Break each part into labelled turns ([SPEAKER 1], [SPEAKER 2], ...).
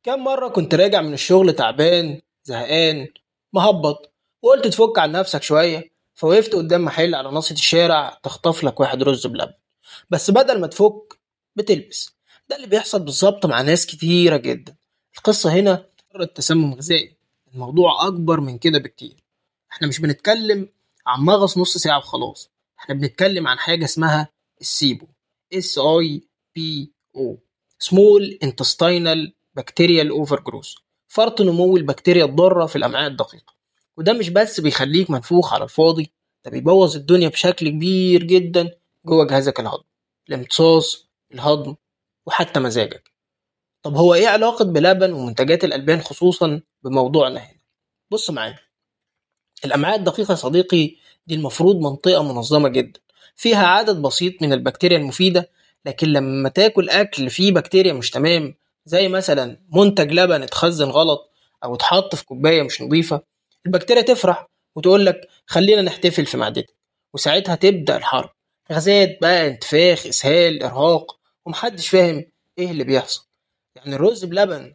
[SPEAKER 1] كم مرة كنت راجع من الشغل تعبان زهقان مهبط، وقلت تفك عن نفسك شوية، فوقفت قدام محل على ناصية الشارع تخطف لك واحد رز بلبن. بس بدل ما تفك بتلبس. ده اللي بيحصل بالظبط مع ناس كتيرة جدا. القصة هنا مجرد تسمم غذائي، الموضوع أكبر من كده بكتير. احنا مش بنتكلم عن مغص نص ساعة وخلاص، احنا بنتكلم عن حاجة اسمها السيبو. SIBO، Small Intestinal Bacterial Overgrowth، فرط نمو البكتيريا الضارة في الأمعاء الدقيقة. وده مش بس بيخليك منفوخ على الفاضي، ده بيبوظ الدنيا بشكل كبير جدا جوه جهازك الهضمي، الامتصاص، الهضم، وحتى مزاجك. طب هو ايه علاقة بلبن ومنتجات الألبان خصوصا بموضوعنا هنا؟ بص معايا. الأمعاء الدقيقة يا صديقي دي المفروض منطقة منظمة جدا، فيها عدد بسيط من البكتيريا المفيدة. لكن لما تاكل أكل فيه بكتيريا مش تمام، زي مثلا منتج لبن اتخزن غلط أو اتحط في كوباية مش نظيفة، البكتيريا تفرح وتقول لك خلينا نحتفل في معدتك. وساعتها تبدأ الحرب، غازات بقى، انتفاخ، إسهال، إرهاق، ومحدش فاهم إيه اللي بيحصل. يعني الرز بلبن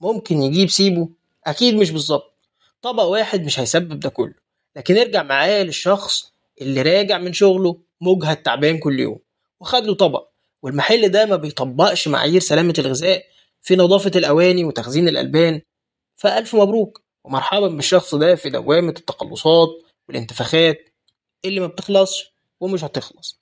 [SPEAKER 1] ممكن يجيب سيبه؟ أكيد مش بالظبط. طبق واحد مش هيسبب ده كله. لكن ارجع معايا للشخص اللي راجع من شغله مجهد تعبان كل يوم، وخد له طبق، والمحل ده ما بيطبقش معايير سلامة الغذاء في نظافة الأواني وتخزين الألبان. فألف مبروك ومرحبا بالشخص ده في دوامة التقلصات والانتفاخات اللي ما بتخلصش ومش هتخلص.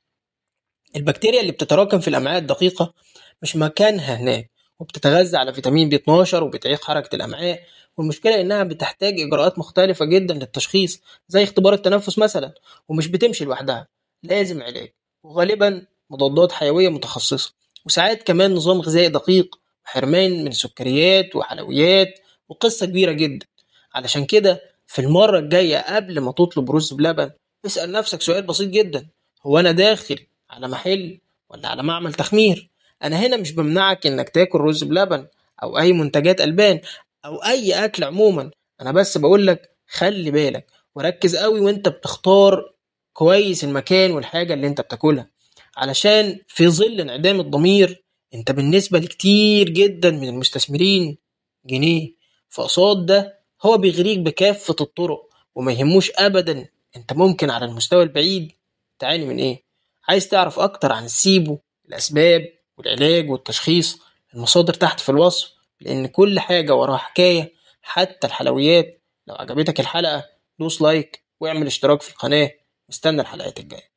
[SPEAKER 1] البكتيريا اللي بتتراكم في الأمعاء الدقيقة مش مكانها هناك، وبتتغذى على فيتامين بي 12 وبتعيق حركة الأمعاء. والمشكلة إنها بتحتاج إجراءات مختلفة جدا للتشخيص، زي اختبار التنفس مثلا، ومش بتمشي لوحدها، لازم علاج، وغالبا مضادات حيوية متخصصة، وساعات كمان نظام غذائي دقيق، وحرمان من سكريات وحلويات، وقصة كبيرة جدا. علشان كده في المرة الجاية قبل ما تطلب رز بلبن، اسأل نفسك سؤال بسيط جدا: هو أنا داخل على محل ولا على معمل تخمير؟ انا هنا مش بمنعك انك تاكل رز بلبن او اي منتجات البان او اي اكل عموما، انا بس بقولك خلي بالك وركز قوي وانت بتختار كويس المكان والحاجة اللي انت بتاكلها. علشان في ظل انعدام الضمير، انت بالنسبة لكتير جدا من المستثمرين جنيه، فقصاد ده هو بيغريك بكافة الطرق، وما يهموش ابدا انت ممكن على المستوى البعيد تعاني من ايه. عايز تعرف أكتر عن السيبو، الأسباب والعلاج والتشخيص؟ المصادر تحت في الوصف، لأن كل حاجة وراها حكاية، حتى الحلويات. لو عجبتك الحلقة دوس لايك واعمل اشتراك في القناة. مستنى الحلقات الجاية.